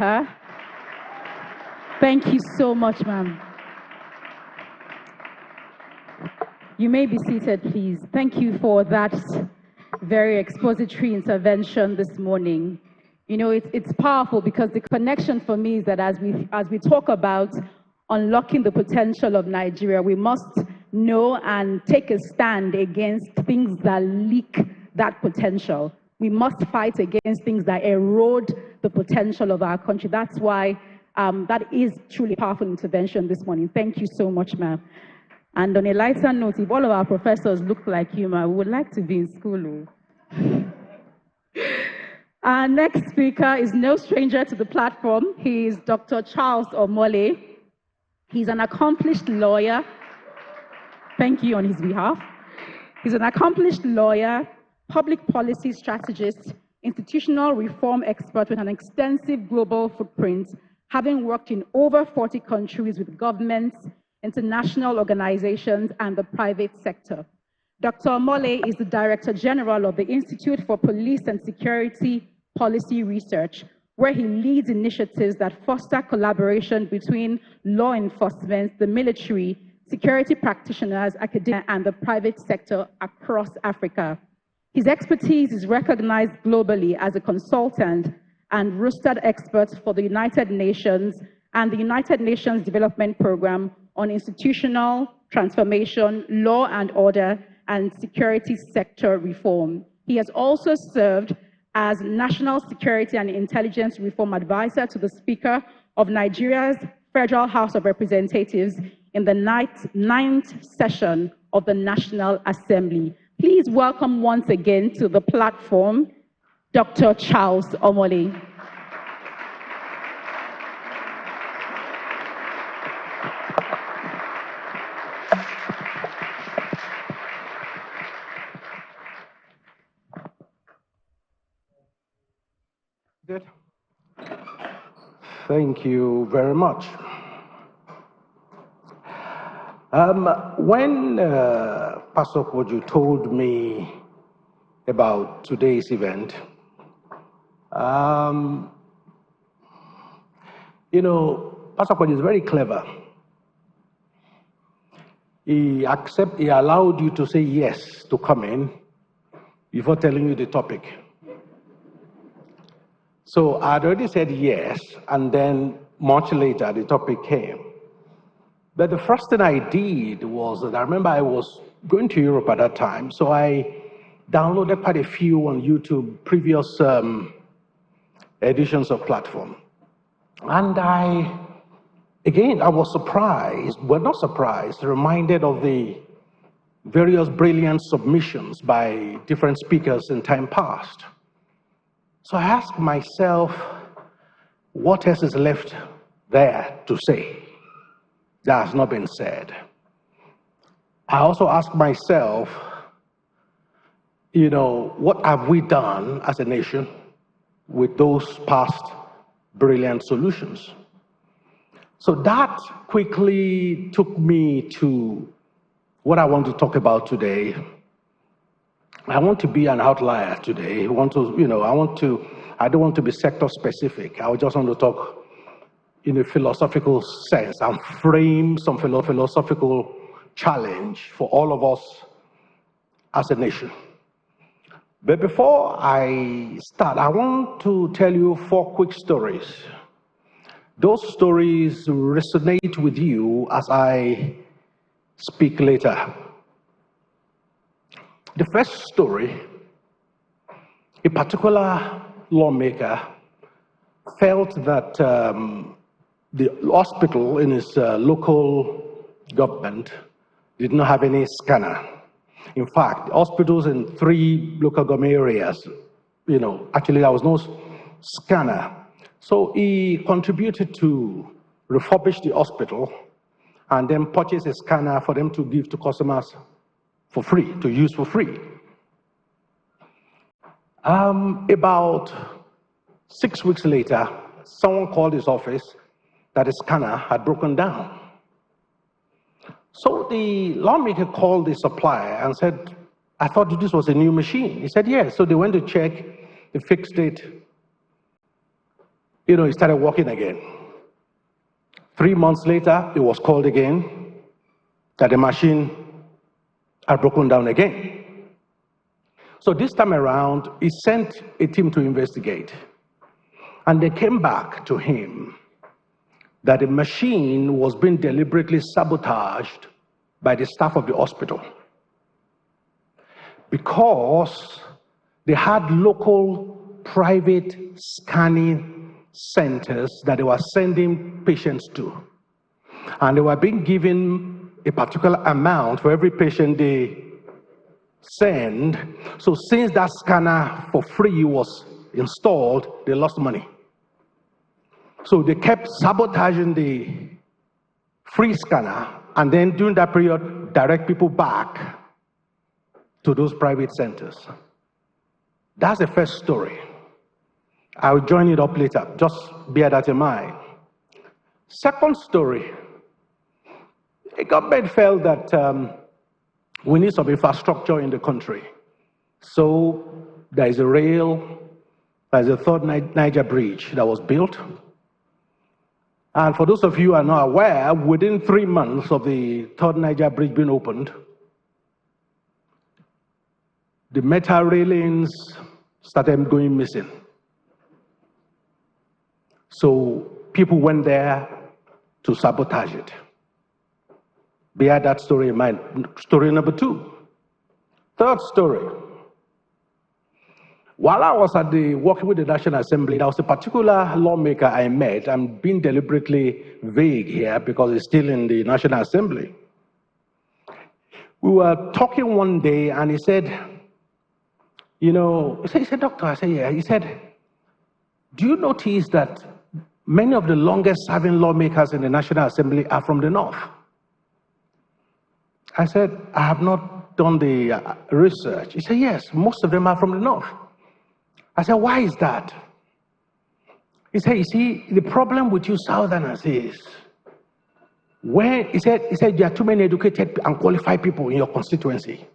her. Thank you so much, ma'am. You may be seated, please. Thank you for that very expository intervention this morning. You know, it's powerful because the connection for me is that as we talk about unlocking the potential of Nigeria, we must know and take a stand against things that leak that potential. We must fight against things that erode the potential of our country. That's why that is truly powerful intervention this morning. Thank you so much, ma'am. And on a lighter note, if all of our professors look like you, ma'am, we would like to be in school. Our next speaker is no stranger to the platform. He is Dr. Charles Omole. He's an accomplished lawyer. Thank you on his behalf. He's an accomplished lawyer, public policy strategist, institutional reform expert with an extensive global footprint, having worked in over 40 countries with governments, international organizations, and the private sector. Dr. Omole is the Director General of the Institute for Police and Security Policy Research, where he leads initiatives that foster collaboration between law enforcement, the military, security practitioners, academia, and the private sector across Africa. His expertise is recognized globally as a consultant and rostered expert for the United Nations and the United Nations Development Programme on institutional transformation, law and order, and security sector reform. He has also served as National Security and Intelligence Reform Advisor to the Speaker of Nigeria's Federal House of Representatives in the ninth session of the National Assembly. Please welcome once again to the platform, Dr. Charles Omole. Good. Thank you very much. When Pastor Koju told me about today's event, you know, Pastor Koju is very clever. He allowed you to say yes to come in before telling you the topic. So I'd already said yes, and then much later the topic came. But the first thing I did was that I remember I was going to Europe at that time, so I downloaded quite a few on YouTube, previous editions of platform. And I was surprised, well, not surprised, reminded of the various brilliant submissions by different speakers in time past. So I asked myself, what else is left there to say that has not been said? I also asked myself, you know, what have we done as a nation with those past brilliant solutions? So that quickly took me to what I want to talk about today. I want to be an outlier today. I don't want to be sector specific. I just want to talk in a philosophical sense and frame some philosophical challenge for all of us as a nation. But before I start, I want to tell you 4 quick stories. Those stories resonate with you as I speak later. The first story, a particular lawmaker felt that the hospital in his local government did not have any scanner. In fact, hospitals in 3 local government areas, you know, actually there was no scanner. So he contributed to refurbish the hospital and then purchase a scanner for them to give to customers for free, to use for free. About 6 weeks later, someone called his office that the scanner had broken down. So the lawmaker called the supplier and said, I thought this was a new machine. He said, yes. So they went to check, they fixed it. It started working again. 3 months later, it was called again that the machine had broken down again. So this time around, he sent a team to investigate. And they came back to him that the machine was being deliberately sabotaged by the staff of the hospital because they had local private scanning centers that they were sending patients to. And they were being given a particular amount for every patient they send. So since that scanner for free was installed, they lost money. So they kept sabotaging the free scanner, and then during that period, direct people back to those private centers. That's the first story. I'll join it up later. Just bear that in mind. Second story, the government felt that we need some infrastructure in the country. So there is a rail, there's a third Niger bridge that was built. And for those of you who are not aware, within 3 months of the third Niger bridge being opened, the metal railings started going missing. So people went there to sabotage it. Bear that story in mind. Story number 2. Third story. While I was working with the National Assembly, there was a particular lawmaker I met. I'm being deliberately vague here because it's still in the National Assembly. We were talking one day and he said, he said, Doctor, I said, yeah. He said, do you notice that many of the longest serving lawmakers in the National Assembly are from the North? I said, I have not done the research. He said, yes, most of them are from the North. I said, why is that? He said, you see, the problem with you Southerners is, he said there are too many educated and qualified people in your constituency.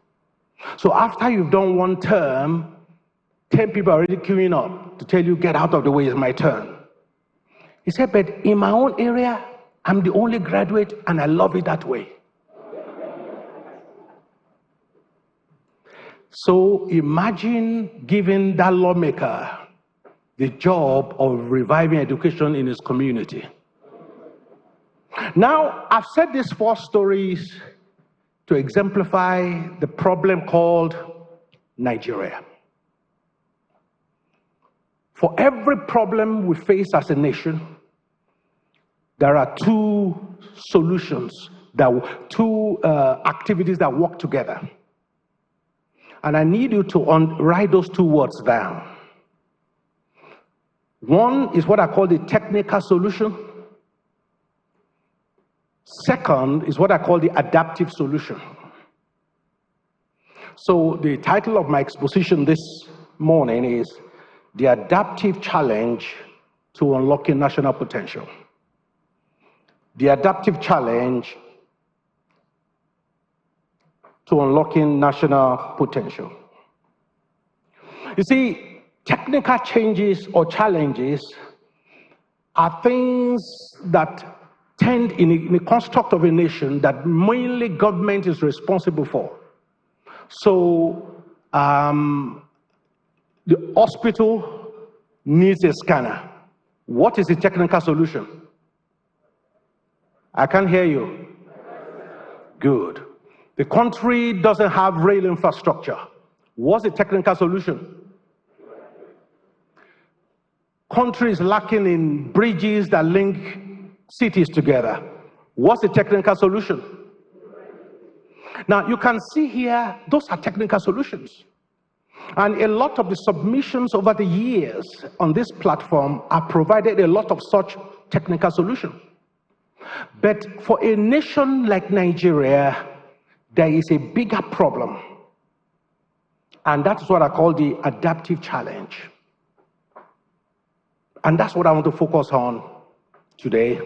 So after you've done one term, 10 people are already queuing up to tell you, get out of the way, it's my turn. He said, but in my own area, I'm the only graduate and I love it that way. So imagine giving that lawmaker the job of reviving education in his community. Now, I've said these 4 stories to exemplify the problem called Nigeria. For every problem we face as a nation, there are 2 solutions, two activities that work together. And I need you to write those 2 words down. One is what I call the technical solution. Second is what I call the adaptive solution. So the title of my exposition this morning is The Adaptive Challenge to Unlocking National Potential. The adaptive challenge to unlocking national potential. You see, technical changes or challenges are things that tend in the construct of a nation that mainly government is responsible for. So the hospital needs a scanner. What is the technical solution? I can't hear you. Good. The country doesn't have rail infrastructure. What's the technical solution? Country is lacking in bridges that link cities together. What's the technical solution? Now, you can see here, those are technical solutions. And a lot of the submissions over the years on this platform have provided a lot of such technical solutions. But for a nation like Nigeria, there is a bigger problem. And that's what I call the adaptive challenge. And that's what I want to focus on today.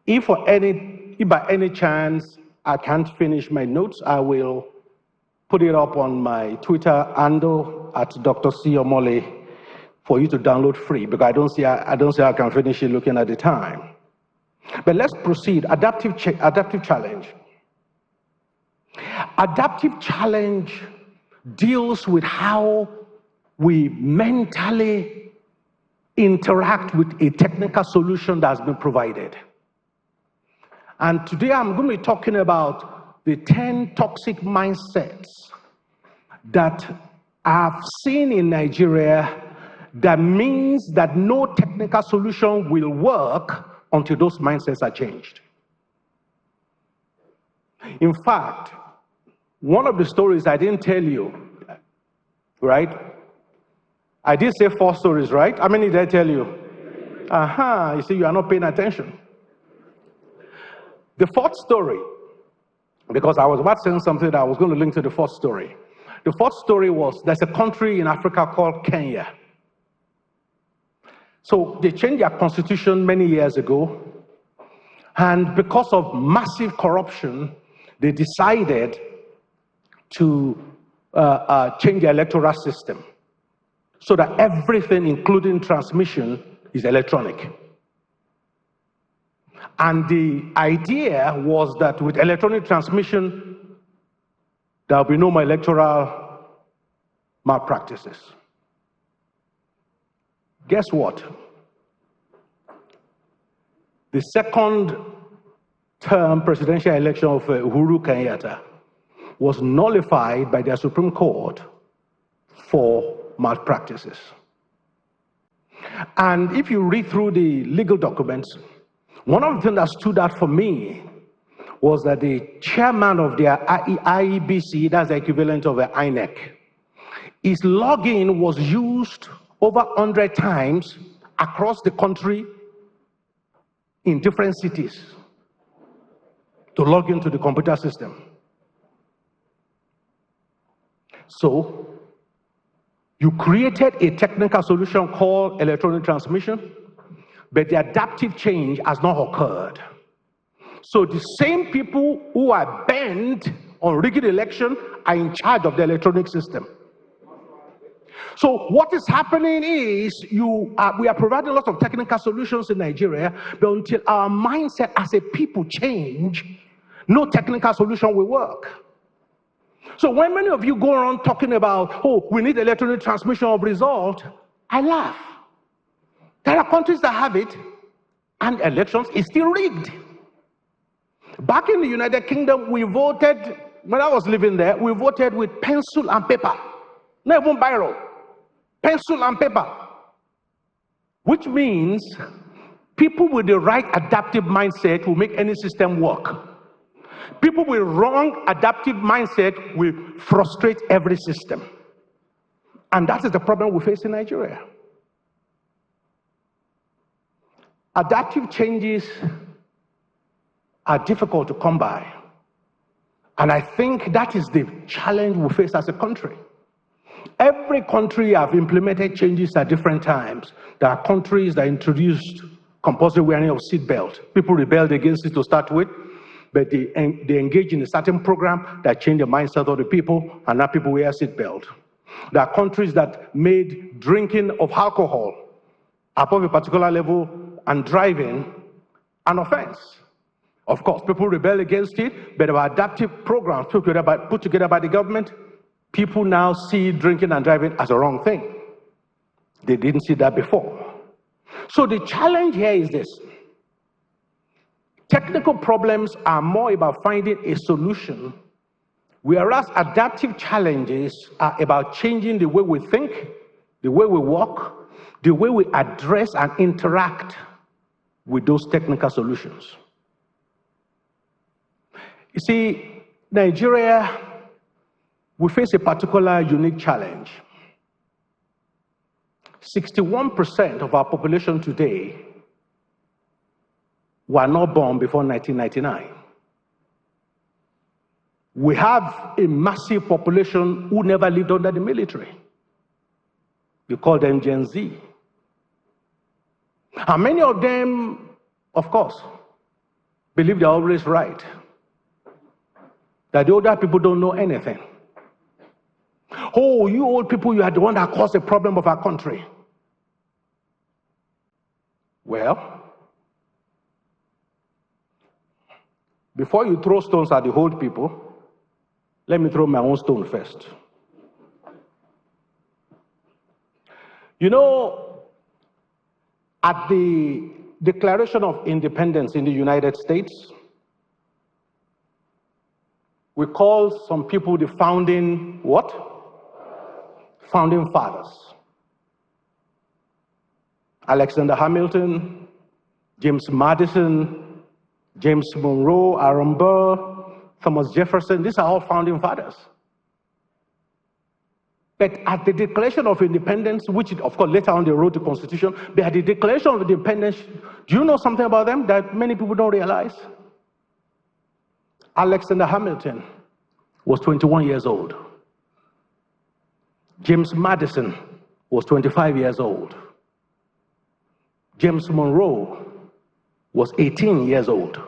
If by any chance I can't finish my notes, I will put it up on my Twitter handle at Dr. C. Omole for you to download free because I don't see how I can finish it looking at the time. But let's proceed. Adaptive challenge. Adaptive challenge deals with how we mentally interact with a technical solution that's been provided. And today I'm going to be talking about the 10 toxic mindsets that I've seen in Nigeria that means that no technical solution will work until those mindsets are changed. In fact, one of the stories I didn't tell you, right? I did say 4 stories, right? How many did I tell you? You see, you are not paying attention. The 4th story, because I was about to say something that I was going to link to the 4th story. The 4th story was, there's a country in Africa called Kenya. So they changed their constitution many years ago, and because of massive corruption, they decided to change the electoral system so that everything, including transmission, is electronic. And the idea was that with electronic transmission, there will be no more electoral malpractices. Guess what? The second term presidential election of Uhuru Kenyatta was nullified by their Supreme Court for malpractices. And if you read through the legal documents, one of the things that stood out for me was that the chairman of their IEBC, that's the equivalent of the INEC, his login was used over 100 times across the country in different cities to log into the computer system. So, you created a technical solution called electronic transmission, but the adaptive change has not occurred. So the same people who are bent on rigged election are in charge of the electronic system. So what is happening is we are providing a lot of technical solutions in Nigeria, but until our mindset as a people change, no technical solution will work. So when many of you go around talking about, oh, we need electronic transmission of result, I laugh. There are countries that have it, and elections is still rigged. Back in the United Kingdom, we voted, when I was living there, we voted with pencil and paper, not even biro, pencil and paper, which means people with the right adaptive mindset will make any system work. People with wrong adaptive mindset will frustrate every system. And that is the problem we face in Nigeria. Adaptive changes are difficult to come by. And I think that is the challenge we face as a country. Every country have implemented changes at different times. There are countries that introduced compulsory wearing of seatbelt. People rebelled against it to start with, but they engaged in a certain program that changed the mindset of the people, and now people wear seatbelt. There are countries that made drinking of alcohol above a particular level and driving an offense. Of course, people rebel against it, but our adaptive programs put together by the government, people now see drinking and driving as a wrong thing. They didn't see that before. So the challenge here is this. Technical problems are more about finding a solution, whereas adaptive challenges are about changing the way we think, the way we work, the way we address and interact with those technical solutions. You see, Nigeria, we face a particular unique challenge. 61% of our population today were not born before 1999. We have a massive population who never lived under the military. You call them Gen Z. And many of them, of course, believe they're always right. That the older people don't know anything. Oh, you old people, you are the one that caused the problem of our country. Well, before you throw stones at the old people, let me throw my own stone first. You know, at the Declaration of Independence in the United States, we call some people the founding what? Founding fathers. Alexander Hamilton, James Madison, James Monroe, Aaron Burr, Thomas Jefferson, these are all founding fathers. But at the Declaration of Independence, which of course later on they wrote the Constitution, but at the Declaration of Independence, do you know something about them that many people don't realize? Alexander Hamilton was 21 years old. James Madison was 25 years old. James Monroe was 18 years old.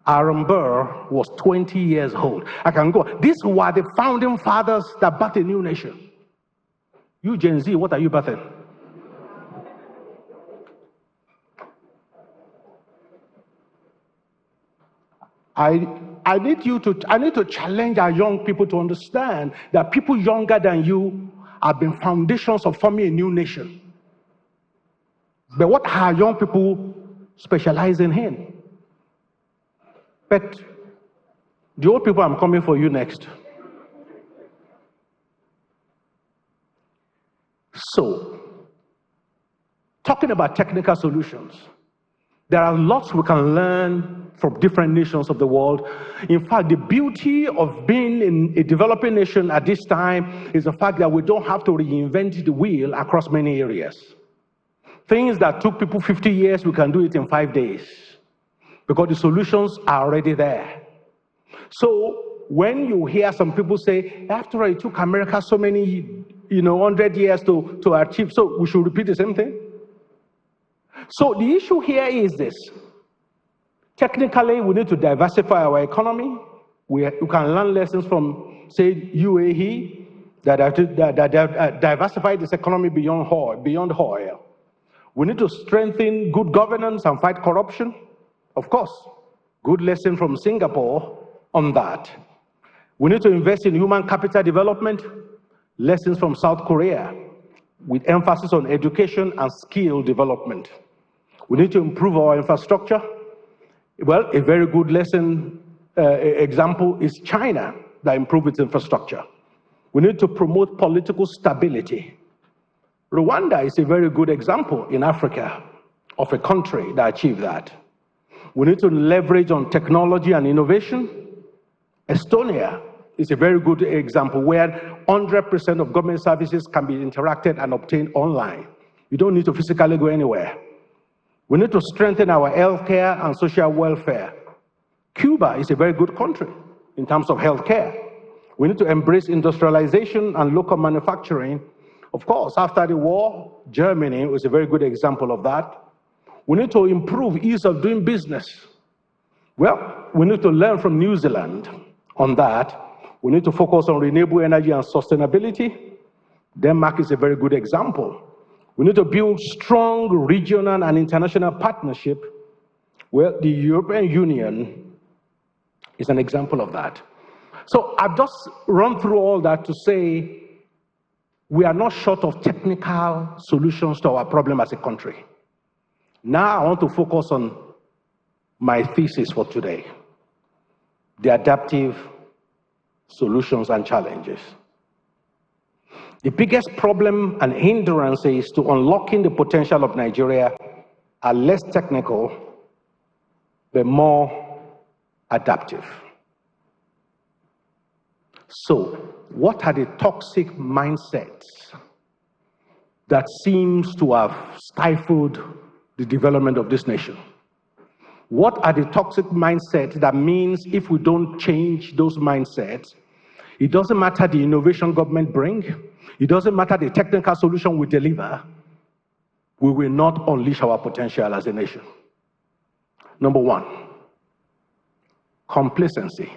Aaron Burr was 20 years old. I can go. These were the founding fathers that birthed a new nation. You Gen Z, what are you birthing? I need to challenge our young people to understand that people younger than you have been foundations of forming a new nation. But what are young people specializing in? But the old people, I'm coming for you next. So, talking about technical solutions, there are lots we can learn from different nations of the world. In fact, the beauty of being in a developing nation at this time is the fact that we don't have to reinvent the wheel across many areas. Things that took people 50 years, we can do it in 5 days because the solutions are already there. So when you hear some people say, after all, it took America so many, 100 years to achieve, so we should repeat the same thing. So the issue here is this. Technically, we need to diversify our economy. We can learn lessons from, say, UAE, that diversified this economy beyond oil. We need to strengthen good governance and fight corruption. Of course, good lesson from Singapore on that. We need to invest in human capital development. Lessons from South Korea, with emphasis on education and skill development. We need to improve our infrastructure. Well, a very good example is China that improved its infrastructure. We need to promote political stability. Rwanda is a very good example in Africa of a country that achieved that. We need to leverage on technology and innovation. Estonia is a very good example where 100% of government services can be interacted and obtained online. You don't need to physically go anywhere. We need to strengthen our healthcare and social welfare. Cuba is a very good country in terms of healthcare. We need to embrace industrialization and local manufacturing. Of course, after the war, Germany was a very good example of that. We need to improve ease of doing business. Well, we need to learn from New Zealand on that. We need to focus on renewable energy and sustainability. Denmark is a very good example. We need to build strong regional and international partnership. Well, the European Union is an example of that. So I've just run through all that to say we are not short of technical solutions to our problem as a country. Now I want to focus on my thesis for today, the adaptive solutions and challenges. The biggest problem and hindrances to unlocking the potential of Nigeria are less technical, but more adaptive. So, what are the toxic mindsets that seems to have stifled the development of this nation? What are the toxic mindsets that means if we don't change those mindsets, it doesn't matter the innovation government bring, it doesn't matter the technical solution we deliver, we will not unleash our potential as a nation. Number one, complacency.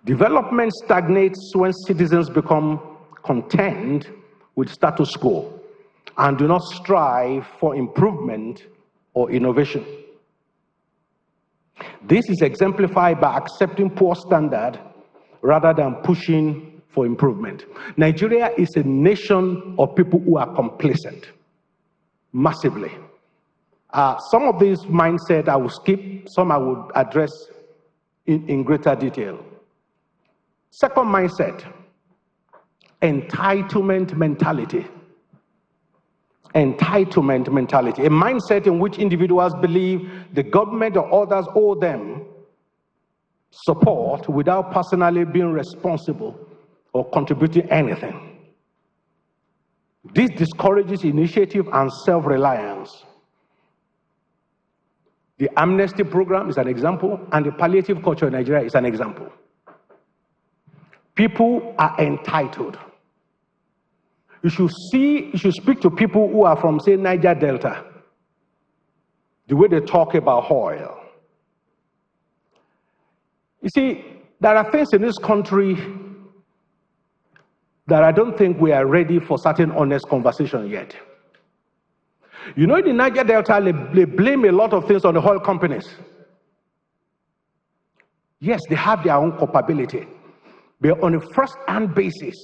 Development stagnates when citizens become content with status quo and do not strive for improvement or innovation. This is exemplified by accepting poor standard rather than pushing for improvement. Nigeria is a nation of people who are complacent, massively. Some of these mindset I will skip, some I would address in greater detail. Second mindset, entitlement mentality. Entitlement mentality, a mindset in which individuals believe the government or others owe them support without personally being responsible or contributing anything. This discourages initiative and self-reliance. The amnesty program is an example, and the palliative culture in Nigeria is an example. People are entitled. You should speak to people who are from, say, Niger Delta, the way they talk about oil. You see, there are things in this country that I don't think we are ready for certain honest conversation yet. You know, in the Niger Delta, they blame a lot of things on the oil companies. Yes, they have their own culpability, but on a first-hand basis,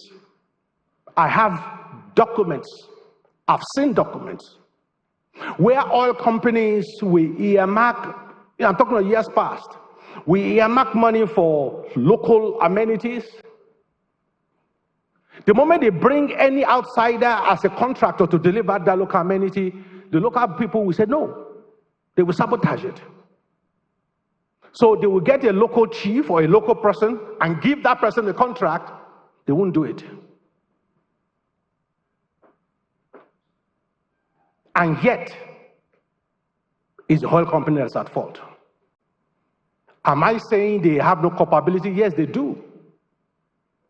I have documents, I've seen documents, where oil companies will earmark, I'm talking about years past, we earmark money for local amenities. The moment they bring any outsider as a contractor to deliver that local amenity, the local people will say no. They will sabotage it. So they will get a local chief or a local person and give that person the contract. They won't do it. And yet, it's the oil company that's at fault. Am I saying they have no culpability? Yes, they do.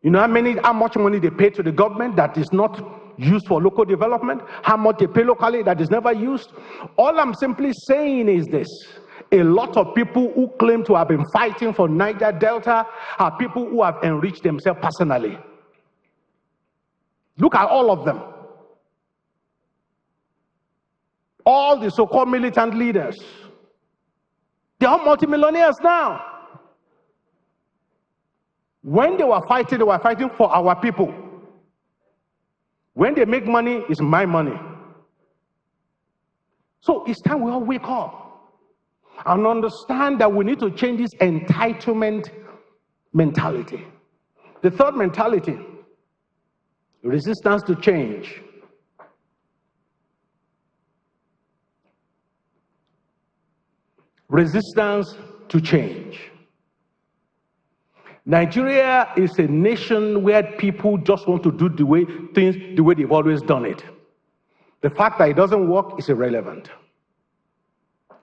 You know how much money they pay to the government that is not used for local development? How much they pay locally that is never used? All I'm simply saying is this. A lot of people who claim to have been fighting for Niger Delta are people who have enriched themselves personally. Look at all of them. All the so-called militant leaders, they are multimillionaires now. When they were fighting for our people. When they make money, it's my money. So it's time we all wake up and understand that we need to change this entitlement mentality. The third mentality, resistance to change. Resistance to change. Nigeria is a nation where people just want to do things the way they've always done it. The fact that it doesn't work is irrelevant.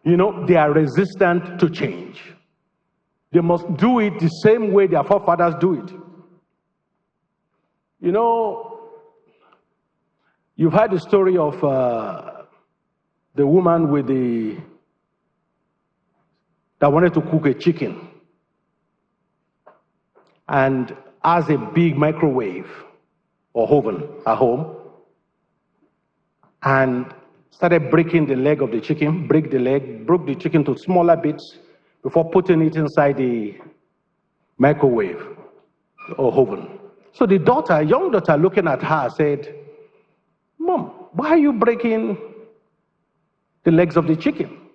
You know, they are resistant to change. They must do it the same way their forefathers do it. You know, you've heard the story of the woman that wanted to cook a chicken and has a big microwave or oven at home and started breaking the leg of the chicken, broke the chicken to smaller bits before putting it inside the microwave or oven. So the young daughter looking at her said, "Mom, why are you breaking the legs of the chicken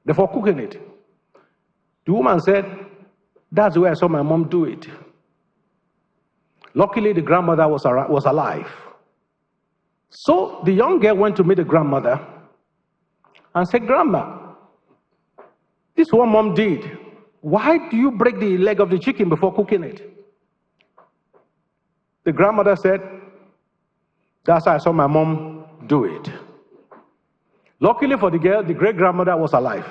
before cooking it?" The woman said, "That's the way I saw my mom do it." Luckily, the grandmother was alive. So the young girl went to meet the grandmother and said, "Grandma, this is what mom did. Why do you break the leg of the chicken before cooking it?" The grandmother said, "That's how I saw my mom do it." Luckily for the girl, the great-grandmother was alive.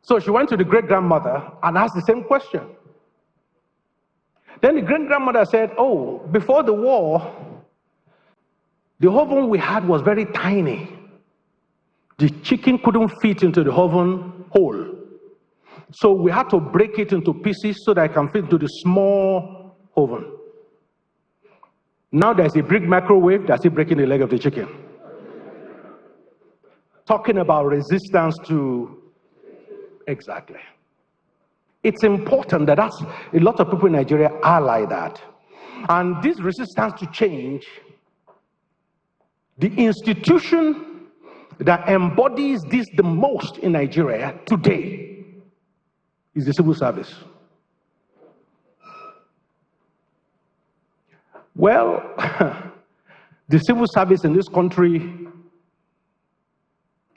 So she went to the great-grandmother and asked the same question. Then the great-grandmother said, "Oh, before the war, the oven we had was very tiny. The chicken couldn't fit into the oven hole. So we had to break it into pieces so that I can fit into the small oven. Now there's a big microwave that's still breaking the leg of the chicken. Talking about resistance to, exactly. It's important that that's, a lot of people in Nigeria are like that. And this resistance to change, the institution that embodies this the most in Nigeria today is the civil service. Well, the civil service in this country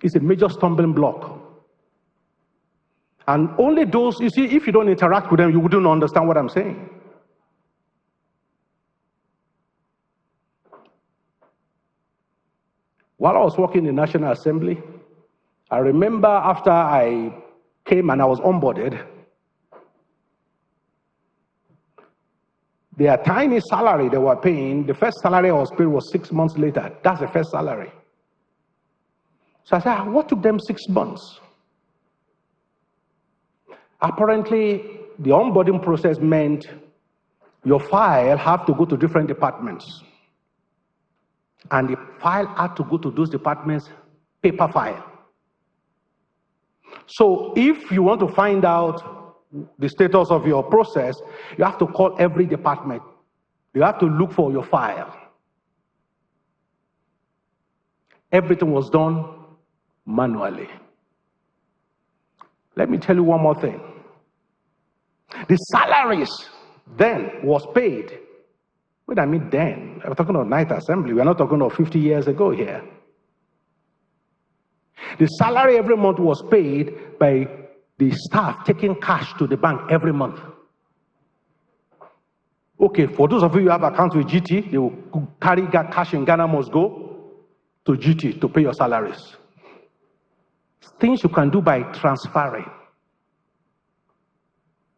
is a major stumbling block. And only those, you see, if you don't interact with them, you wouldn't understand what I'm saying. While I was working in the National Assembly, I remember after I came and I was onboarded, their tiny salary they were paying, the first salary I was paid was 6 months later. That's the first salary. So I said, what took them 6 months? Apparently, the onboarding process meant your file had to go to different departments. And the file had to go to those departments, paper file. So if you want to find out the status of your process, you have to call every department. You have to look for your file. Everything was done manually. Let me tell you one more thing. The salaries then was paid. What I mean then, I'm talking about night assembly. We're not talking about 50 years ago here. The salary every month was paid by the staff taking cash to the bank every month. Okay, for those of you who have accounts with GT, they will carry cash in Ghana must go to GT to pay your salaries. Things you can do by transferring.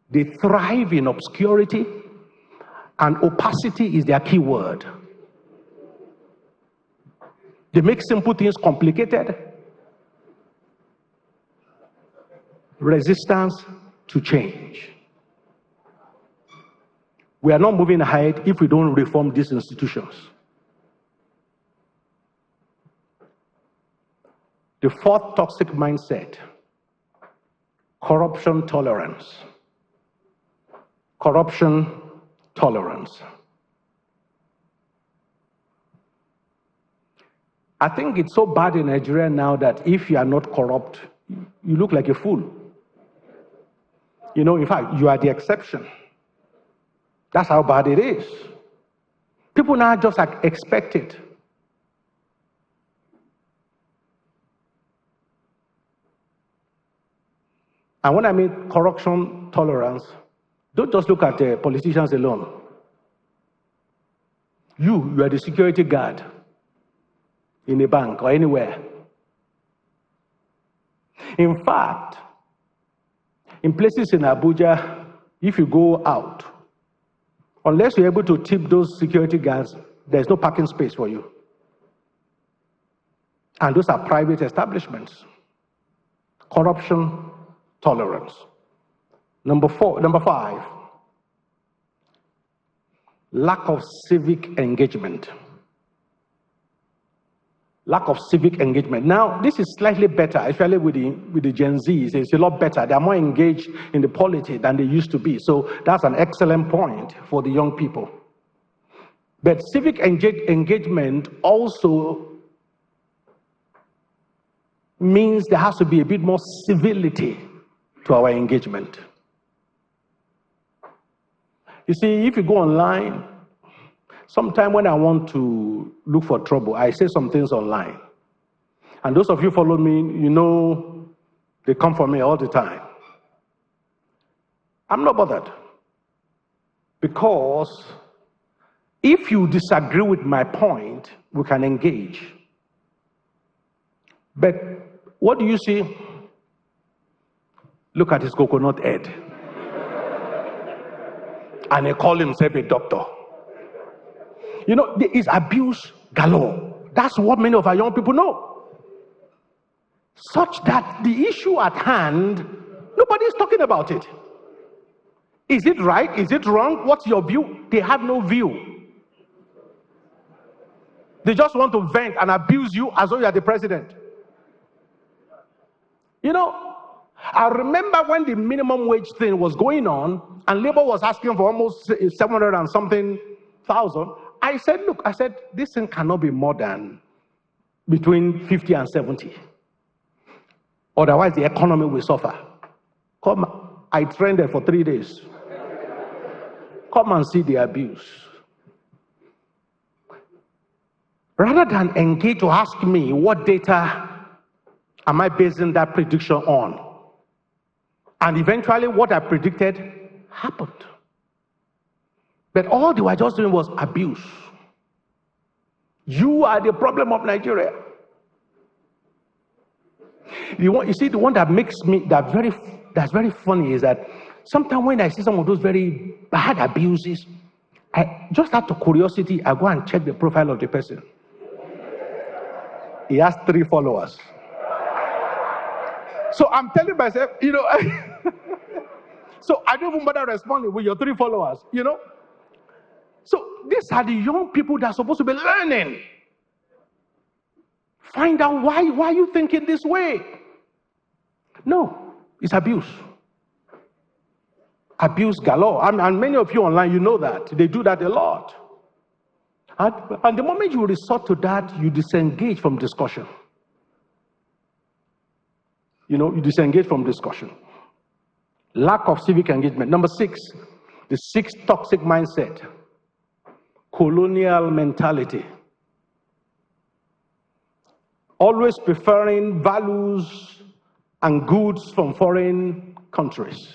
They thrive in obscurity, and opacity is their key word. They make simple things complicated. Resistance to change. We are not moving ahead if we don't reform these institutions. The fourth toxic mindset, corruption tolerance. Corruption tolerance. I think it's so bad in Nigeria now that if you are not corrupt, you look like a fool. You know, in fact, you are the exception. That's how bad it is. People now just expect it. And when I mean corruption tolerance, don't just look at politicians alone. You are the security guard in a bank or anywhere. In fact, in places in Abuja, if you go out, unless you're able to tip those security guards, there's no parking space for you. And those are private establishments. Corruption tolerance. Number 5, lack of civic engagement. Lack of civic engagement. Now, this is slightly better, especially with the Gen Zs. It's a lot better. They're more engaged in the polity than they used to be. So that's an excellent point for the young people. But civic engagement also means there has to be a bit more civility to our engagement. You see, if you go online, sometime when I want to look for trouble, I say some things online. And those of you who follow me, you know they come for me all the time. I'm not bothered. Because if you disagree with my point, we can engage. But what do you see? Look at his coconut head. And he called himself a doctor. You know, there is abuse galore. That's what many of our young people know. Such that the issue at hand, nobody is talking about it. Is it right? Is it wrong? What's your view? They have no view. They just want to vent and abuse you as though you are the president. You know, I remember when the minimum wage thing was going on and Labour was asking for almost 700 and something thousand. I said, look, this thing cannot be more than between 50 and 70. Otherwise, the economy will suffer. Come, I trended for 3 days. Come and see the abuse. Rather than engage to ask me what data am I basing that prediction on? And eventually what I predicted happened. But all they were just doing was abuse. You are the problem of Nigeria. You see, the one that makes me, that's very funny is that sometimes when I see some of those very bad abuses, I just out of curiosity, I go and check the profile of the person. He has 3 followers. So I'm telling myself, you know, so I don't even bother responding with your 3 followers, you know. So these are the young people that are supposed to be learning. Find out why you thinking this way. No, it's abuse. Abuse galore. And many of you online, you know that. They do that a lot. And the moment you resort to that, you disengage from discussion. You know, you disengage from discussion. Lack of civic engagement. Number 6, the 6th toxic mindset. Colonial mentality. Always preferring values and goods from foreign countries.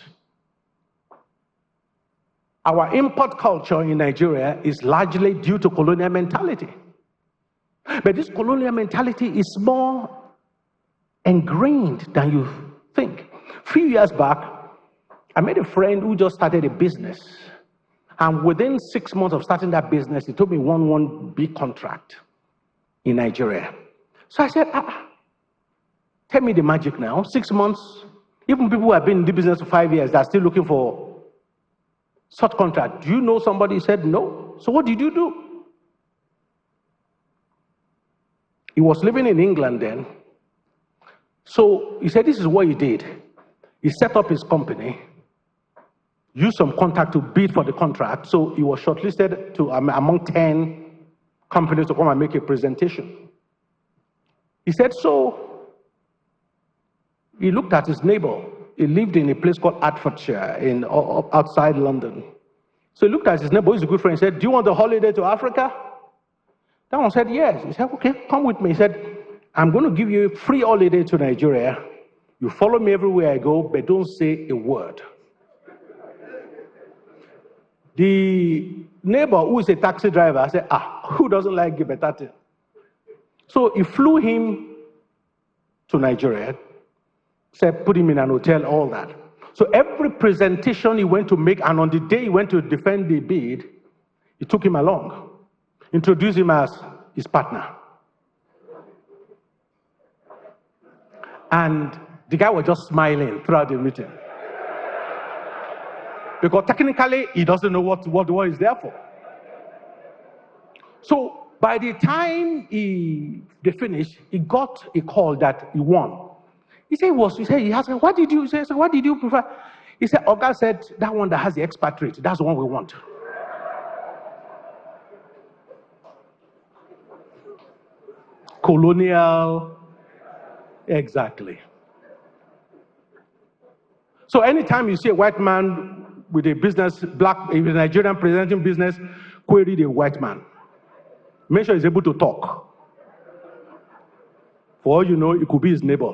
Our import culture in Nigeria is largely due to colonial mentality. But this colonial mentality is more ingrained than you think. A few years back, I met a friend who just started a business. And within 6 months of starting that business, he told me one big contract in Nigeria. So I said, tell me the magic now. 6 months, even people who have been in the business for 5 years, they're still looking for such contract. Do you know somebody? He said, no. So what did you do? He was living in England then. So he said, this is what he did. He set up his company, used some contact to bid for the contract. So he was shortlisted to among 10 companies to come and make a presentation. He said, so he looked at his neighbor. He lived in a place called Hertfordshire outside London. So he looked at his neighbor, he's a good friend. He said, do you want a holiday to Africa? That one said, yes. He said, okay, come with me. He said, I'm going to give you a free holiday to Nigeria. You follow me everywhere I go, but don't say a word. The neighbor, who is a taxi driver, said, who doesn't like Gibetati? So he flew him to Nigeria, said, put him in an hotel, all that. So every presentation he went to make, and on the day he went to defend the bid, he took him along, introduced him as his partner. And the guy was just smiling throughout the meeting. Because technically, he doesn't know what the war is there for. So by the time they finished, he got a call that he won. He asked him, what did you say? So what did you prefer? He said, Oga said, that one that has the expatriate, that's the one we want. Colonial, exactly. So anytime you see a white man with a business, a Nigerian presenting business, query the white man. Make sure he's able to talk. For all you know, it could be his neighbor.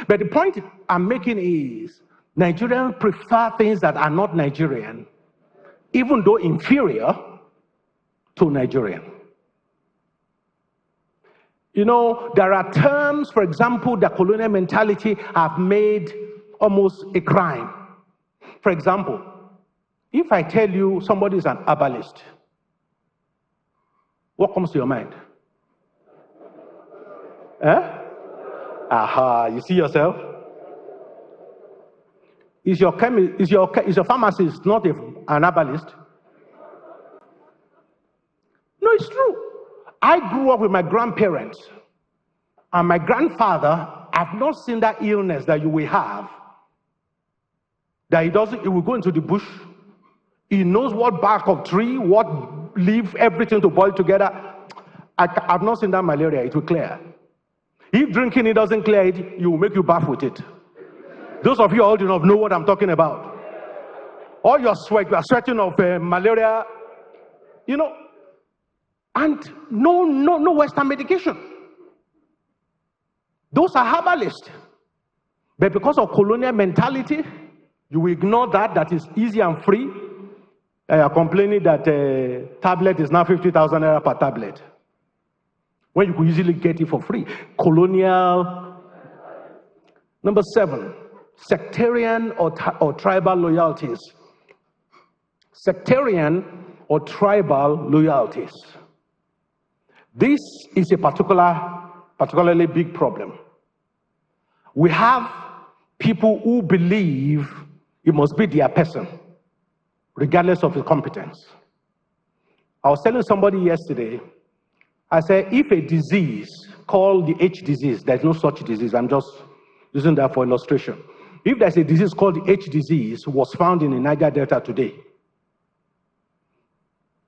But the point I'm making is, Nigerians prefer things that are not Nigerian, even though inferior to Nigerian. You know, there are terms, for example, that colonial mentality have made almost a crime. For example, if I tell you somebody is an herbalist, what comes to your mind? Aha, you see yourself? Is your pharmacist not an herbalist? It's true. I grew up with my grandparents, and my grandfather, I've not seen that illness that you will have, that he will go into the bush. He knows what bark of tree, what leaf, everything to boil together. I've not seen that malaria. It will clear. If drinking it doesn't clear it, it will make you bath with it. Those of you old enough know what I'm talking about. All your sweat, you are sweating of malaria, you know, and no Western medication. Those are herbalists. But because of colonial mentality, you ignore that is easy and free. You are complaining that tablet is now 50,000 naira per tablet, when you could easily get it for free. Colonial. Number 7, sectarian or tribal loyalties. Sectarian or tribal loyalties. This is a particularly big problem. We have people who believe it must be their person, regardless of his competence. I was telling somebody yesterday, I said, if a disease called the H disease, there's no such disease, I'm just using that for illustration. If there's a disease called the H disease was found in the Niger Delta today,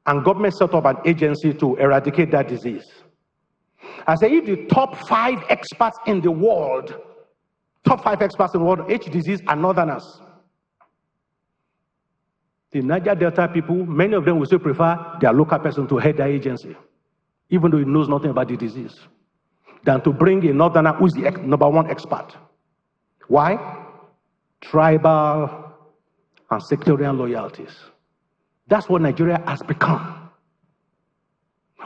and government set up an agency to eradicate that disease, I say, if the top 5 experts in the world, H disease are northerners, the Niger Delta people, many of them will still prefer their local person to head their agency, even though he knows nothing about the disease, than to bring a northerner who's the number 1 expert. Why? Tribal and sectarian loyalties. That's what Nigeria has become.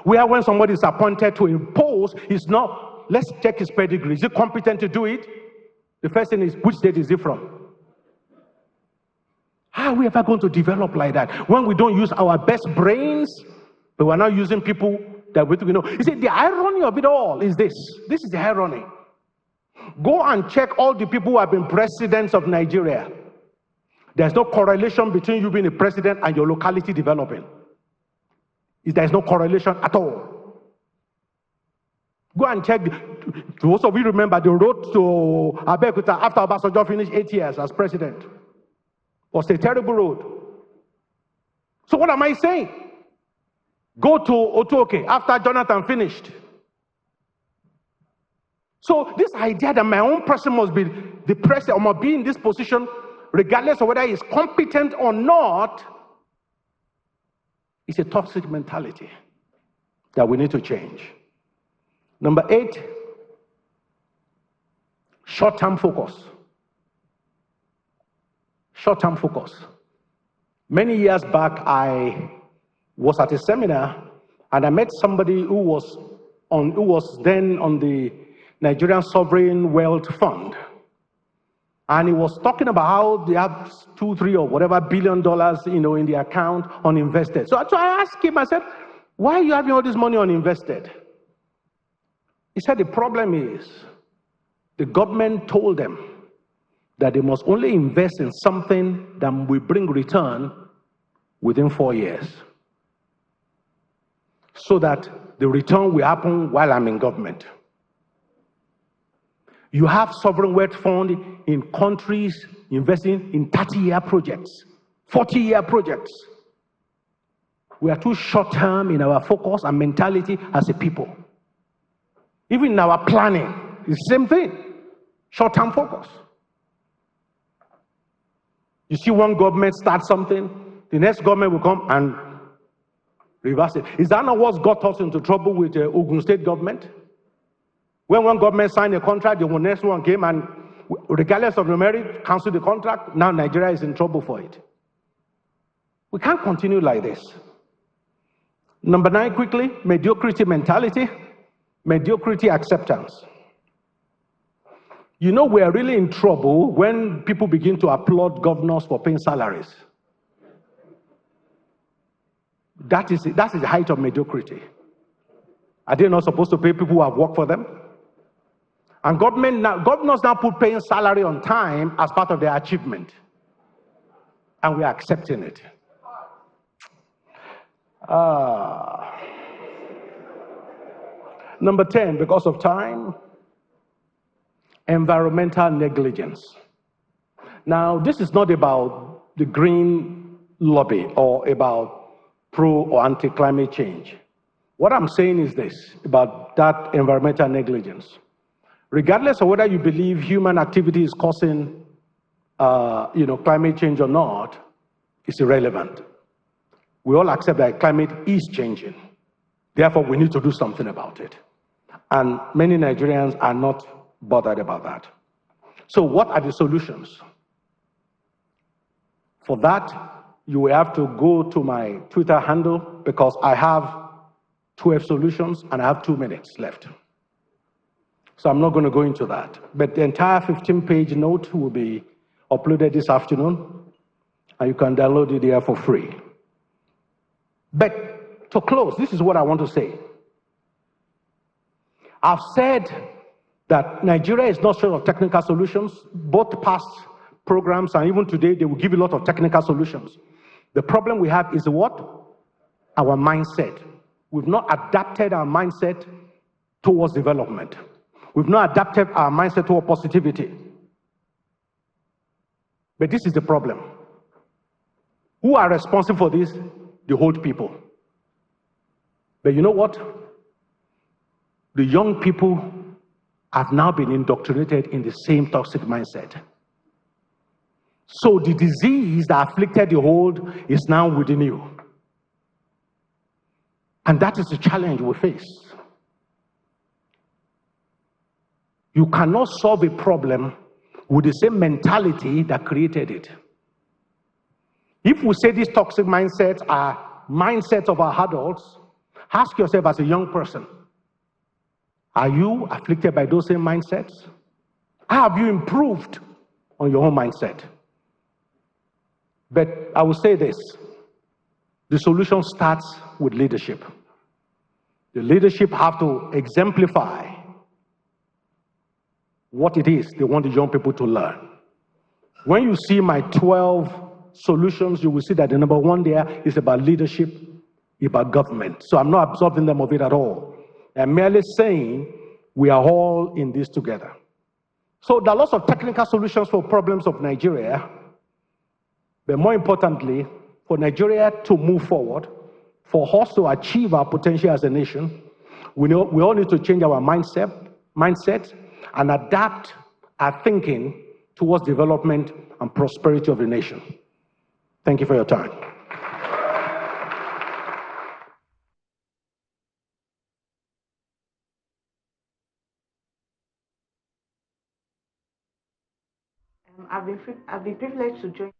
Where when somebody is appointed to a post, it's not, let's check his pedigree. Is he competent to do it? The first thing is, which state is he from? How are we ever going to develop like that when we don't use our best brains, but we're not using people that we know? You see, the irony of it all is this. This is the irony. Go and check all the people who have been presidents of Nigeria. There's no correlation between you being a president and your locality developing. There's no correlation at all. Go and check. Most of you remember the road to Abeokuta after Obasanjo finished 8 years as president. It was a terrible road. So what am I saying? Go to Otuoke after Jonathan finished. So this idea that my own person must be the president or must be in this position, regardless of whether he's competent or not, is a toxic mentality that we need to change. Number 8, short-term focus. Short-term focus. Many years back, I was at a seminar and I met somebody who was then on the Nigerian Sovereign Wealth Fund. And he was talking about how they have $2, $3 or whatever $billion, in the account uninvested. So I asked him, I said, why are you having all this money uninvested? He said the problem is the government told them that they must only invest in something that will bring return within 4 years, so that the return will happen while I'm in government. You have sovereign wealth fund in countries investing in 30-year projects, 40-year projects. We are too short-term in our focus and mentality as a people. Even in our planning, it's the same thing, short-term focus. You see one government start something, the next government will come and reverse it. Is that not what got us into trouble with the Ogun State government? When one government signed a contract, the next one came and, regardless of the merit, canceled the contract. Now Nigeria is in trouble for it. We can't continue like this. Number 9, quickly, mediocrity mentality, mediocrity acceptance. You know, we are really in trouble when people begin to applaud governors for paying salaries. That is the height of mediocrity. Are they not supposed to pay people who have worked for them? And governors now put paying salary on time as part of their achievement. And we are accepting it. Number 10, because of time, environmental negligence. Now, this is not about the green lobby or about pro or anti-climate change. What I'm saying is this about that environmental negligence. Regardless of whether you believe human activity is causing climate change or not, it's irrelevant. We all accept that climate is changing. Therefore, we need to do something about it. And many Nigerians are not bothered about that. So what are the solutions? For that, you will have to go to my Twitter handle because I have 12 solutions and I have 2 minutes left. So I'm not going to go into that. But the entire 15-page note will be uploaded this afternoon, and you can download it there for free. But to close, this is what I want to say. I've said that Nigeria is not short of technical solutions. Both past programs and even today, they will give you a lot of technical solutions. The problem we have is what? Our mindset. We've not adapted our mindset towards development. We've not adapted our mindset toward positivity. But this is the problem. Who are responsible for this? The old people. But you know what? The young people have now been indoctrinated in the same toxic mindset. So the disease that afflicted the old is now within you. And that is the challenge we face. You cannot solve a problem with the same mentality that created it. If we say these toxic mindsets are mindsets of our adults, ask yourself as a young person, are you afflicted by those same mindsets? How have you improved on your own mindset? But I will say this, the solution starts with leadership. The leadership have to exemplify what it is they want the young people to learn. When you see my 12 solutions, you will see that the number 1 there is about leadership, about government. So I'm not absolving them of it at all. I'm merely saying we are all in this together. So there are lots of technical solutions for problems of Nigeria, but more importantly, for Nigeria to move forward, for us to achieve our potential as a nation, we all need to change our mindset and adapt our thinking towards development and prosperity of the nation. Thank you for your time. I've been privileged to join